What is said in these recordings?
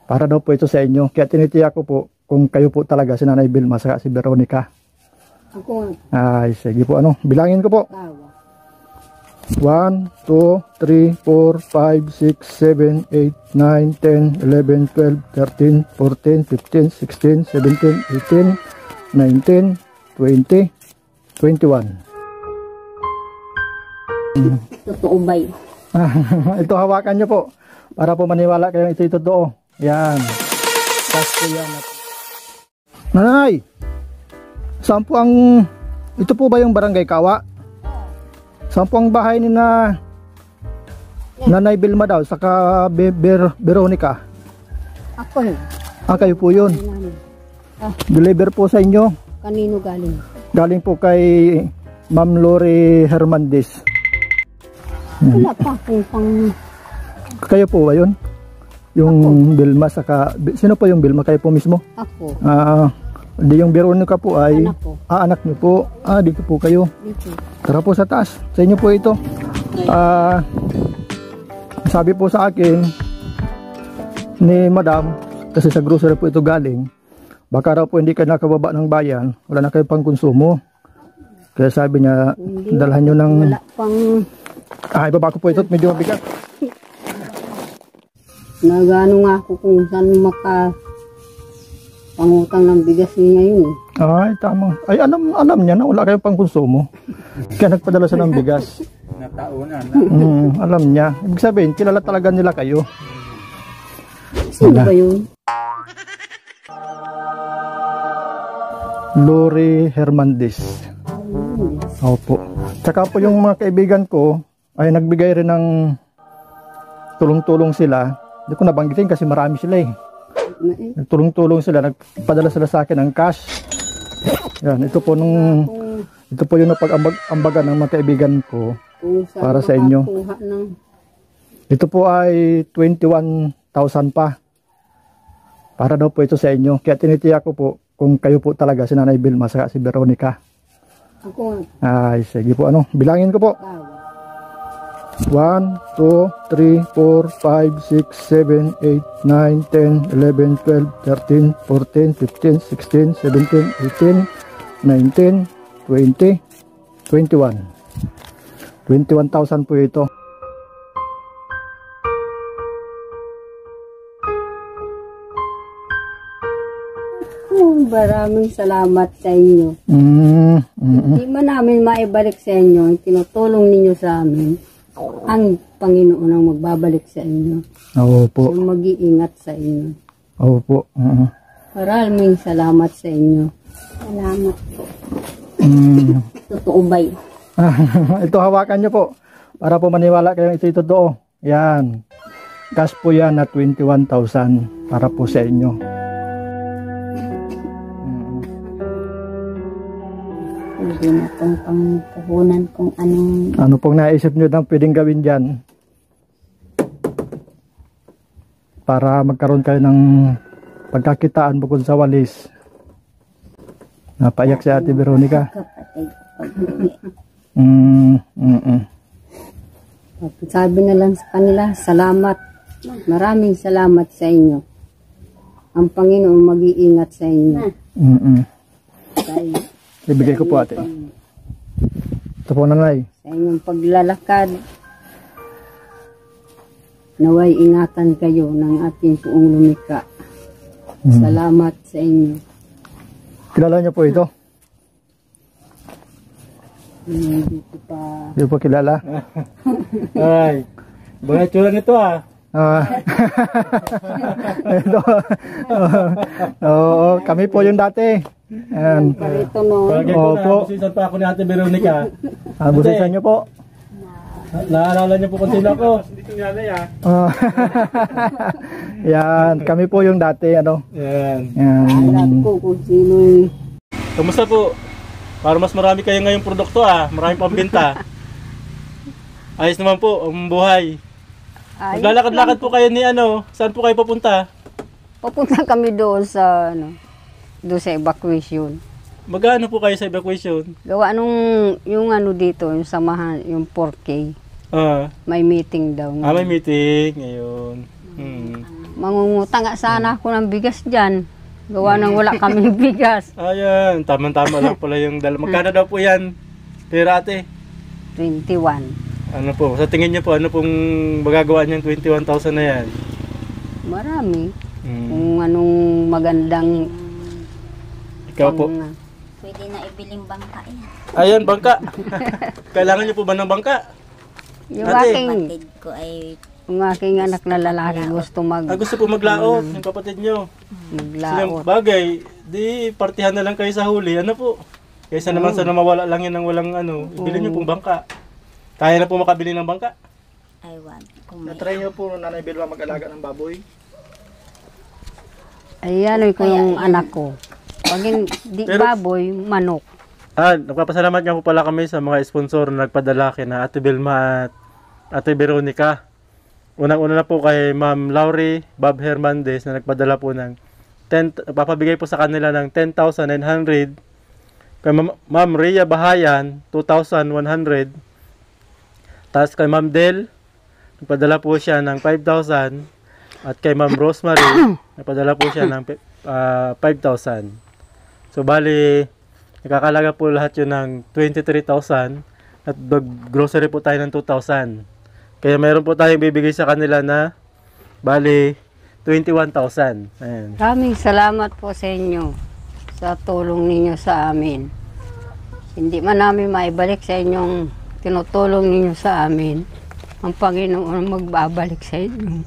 Para daw po ito sa inyo. Kaya tinitiyak ko po kung kayo po talaga si Nanay Vilma saka si Veronica. Ako. Ay, sige po ano. Bilangin ko po. Tawa. 1, 2, 3, 4, 5, 6, 7, 8, 9, 10, 11, 12, 13, 14, 15, 16, 17, 18, 19, 20, 21. Totoo ba yun? Ito hawakan nyo po. Para po maniwala kayo ito totoo. Yan. Pasko yan. Nanay! Saan po ang... Ito po ba yung Barangay Kawa? Saan po ang bahay ni na Nanay Vilma daw, saka Veronica? Ako yun. Kayo po yun. Deliver po sa inyo. Kanino galing? Galing po kay Ma'am Lori Hernandez. Wala pa akong pang... Kayo po ba yun? Yung Vilma saka... Sino po yung Vilma? Kayo po mismo? Ako. Hindi yung Veronica po ay... Anak ko. Anak niyo po. Dito po kayo. Dito. Tara po sa taas. Sa inyo po ito. Sabi po sa akin ni Madam, kasi sa grocery po ito galing, baka raw po hindi kayo nakababa ng bayan, wala na kayo pang konsumo. Kaya sabi niya, Hindi, dalhan nyo ng... Wala pang... ibaba ko po ito, medyo mabigat. Nagano nga ako kung saan pangutang ng bigas niya ngayon. Ay, tama. Ay, alam niya na wala kayong pang konsumo. Kaya nagpadala siya ng bigas. Nataunan. Alam niya. Ibig sabihin, kilala talaga nila kayo. Sino ba yun? Lori Hernandez. Opo. Tsaka po yung mga kaibigan ko ay nagbigay rin ng tulong-tulong sila. Hindi ko nabanggitin kasi marami sila eh. Nagtulong-tulong sila, nagpadala sila sa akin ng cash. Yan, ito po yung napag-ambagan ng mga kaibigan ko para sa inyo. Ito po ay 21,000 pa. Para daw po ito sa inyo. Kaya tinitiyak ko po kung kayo po talaga si Nanay Vilma saka si Veronica. Ako. Ay, sige po ano. Bilangin ko po. 1, 2, 3, 4, 5, 6, 7, 8, 9, 10, 11, 12, 13, 14, 15, 16, 17, 18, 19, 20, 21. 21,000 po ito. Maraming salamat sa inyo. Hindi man namin maibalik sa inyo ang tinutulong ninyo sa amin. Ang Panginoon ang magbabalik sa inyo. Opo. So, mag-iingat sa inyo. Opo. Maraming salamat sa inyo. Salamat po. Totoo ba yun? Ito hawakan nyo po. Para po maniwala kayo ito totoo. Yan. Cash po yan na 21,000 para po sa inyo. Hindi na itong pangpuhunan kung anong... Ano pong naisip nyo nang pwedeng gawin dyan? Para magkaroon kayo ng pagkakitaan bukod sa walis. Napaiyak si Ate Veronica. Sabi na lang sa kanila, salamat. Maraming salamat sa inyo. Ang Panginoon mag-iingat sa inyo. Ibigay ko po ate. Ito po nanay. Sa inyong paglalakad, naway ingatan kayo ng ating puong lumikha. Salamat sa inyo. Kilala niyo po ito? Hindi ko pa... Hindi po kilala? Ay, bagay tsura nito Ito. Oo, kami po yung dati. Ayan. Parito no. Bagay ko Opo. na, busisan pa ako ni Ate Veronica. Busisan niyo po. Naalala niyo po kung sino ako. Yan, kami po yung dati, ano. Yan. Alam ko kung sino eh. Kamusta po? Para mas marami kayo ngayong produkto maraming pambenta. Ayos naman po ang buhay. Maglalakad-lakad po kayo ni saan po kayo papunta? Papunta kami doon sa doon sa evacuation. Magkano po kayo sa evacuation? Gawa nung yung dito, yung samahan, yung 4K. May meeting daw. May meeting ngayon. Mangungutang nga sana ako ng bigas dyan. Gawa nang wala kaming bigas. Ayan, tama-tama lang pala yung dala. Magkano daw po yan? Pera ate? 21. Ano po, sa tingin niyo po, ano pong magagawa niyang 21,000 na yan? Marami. Kung anong magandang... Ikaw po? Pwede na ibiling bangka yan. Ayan, bangka. Kailangan niyo po ba ng bangka? Yung Ate. Kapatid ko ay yung aking anak na lalaki gusto Gusto po maglaot, yung kapatid niyo. Silang maglaot. bagay, di partihan na lang kayo sa huli. Ano po? Kaysa naman sa mawala lang yan ng walang ano, ibili niyo pong bangka. Kaya na po makabili ng bangka? ay wag. Kung may Na-try niyo po Nanay Belma mag-alaga ng baboy? Ayan ko yung anak ko. Pag hindi baboy, manok. Nagpapasalamat nga po pala kami sa mga sponsor na nagpadala kina Ate Belma at Ate Veronica. Unang-una na po kay Ma'am Laurie Bob Hernandez na nagpadala po ng papabigay po sa kanila ng 10,900. Kay Ma'am Rhea Bahayan, 2,100. Tapos kay Ma'am Del, nagpadala po siya ng 5,000. At kay Ma'am Rosemary, nagpadala po siya ng 5,000. So bali, nakakalaga po lahat yun ng 23,000 at grocery po tayo ng 2,000. Kaya mayroon po tayong bibigay sa kanila na bali 21,000. Ayan. Maraming salamat po sa inyo sa tulong ninyo sa amin. Hindi man namin maibalik sa inyong tinutulong ninyo sa amin. Ang Panginoon magbabalik sa inyo.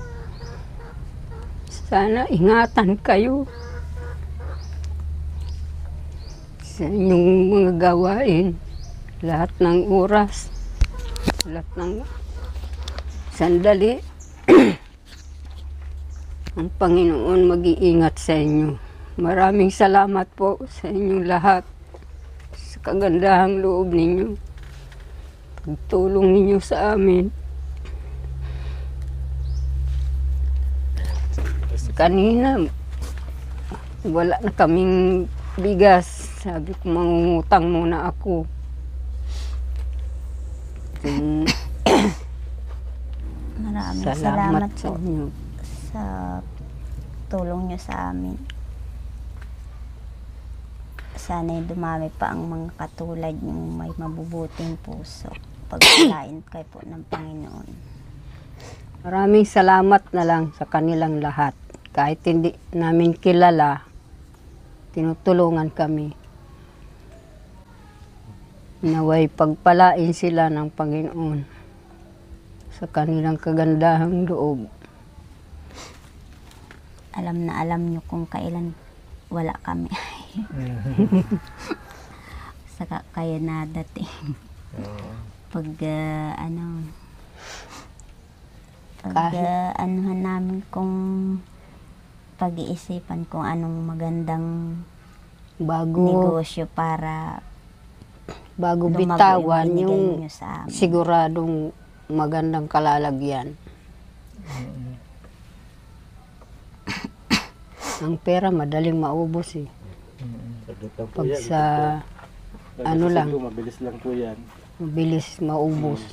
Sana ingatan kayo sa inyong mga gawain. Lahat ng oras, lahat ng sandali. Ang Panginoon mag-iingat sa inyo. Maraming salamat po sa inyong lahat. Sa kagandahang loob ninyo. Pagtulong ninyo sa amin. Kanina, wala na kaming bigas. Sabi ko, mangungutang muna ako. maraming Salamat salamat sa po inyo. sa tulong nyo sa amin. Sana'y dumami pa ang mga katulad yung may mabubuting puso. Pagpalain kayo po ng Panginoon. Maraming salamat na lang sa kanilang lahat. Kahit hindi namin kilala, tinutulungan kami. Naway pagpalain sila ng Panginoon sa kanilang kagandahang loob. Alam na alam nyo kung kailan wala kami. Saka kayo na dating. Pag anuhan namin kung pag-iisipan kung anong magandang negosyo para Bago lumago bitawan binigay yung nyo sa amin. siguradong magandang kalalagyan. Ang pera madaling maubos eh. Pag sa ano lang, Mabilis lang po yan. mabilis maubos.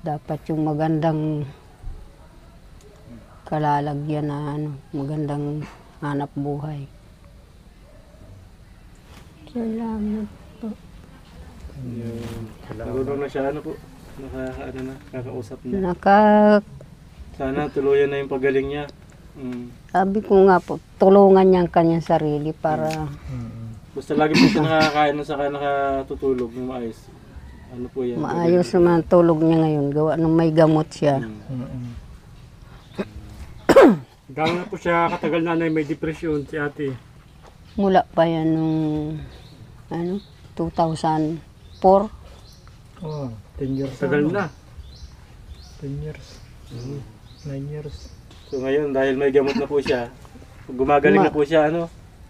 Dapat yung magandang kalalagyan na magandang hanap buhay. Salamat po. Siguro na siya po. Nakakausap na. Sana tuluyan na yung pagaling niya. Sabi ko nga po, tulungan niya ang kanyang sarili para Basta lagi po siya nakakain saka nakatutulog ng maayos. Ano po yan? maayos naman ang tulog niya ngayon. Gawa nung may gamot siya. Gano'n na po siya katagal nanay may depression si ate? Mula pa yan nung 2004. 10 years. Tagal na. 10 years. 9 years. So ngayon, dahil may gamot na po siya, gumagaling na po siya,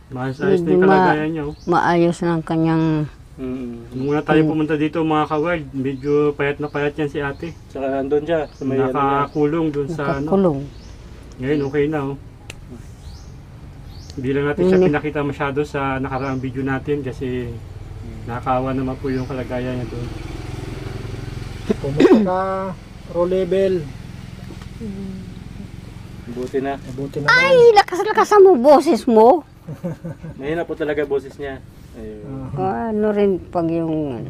Maayos na yung kalagayan niya. Maayos na ang kanyang... Nung una tayo pumunta dito mga ka-wild, medyo payat na payat yan si ate. Saka nandun siya. Sa may Nakakulong dun sa nakakulong. Ngayon okay na Hindi lang natin siya pinakita masyado sa nakaraang video natin kasi nakakawa naman po yung kalagayan niya doon. Kumusta ka, row level? Buti na. Mabuti na. Ay, lakas-lakas mo boses mo. Mahina po talaga boses niya. Ayun. Ano rin pag yung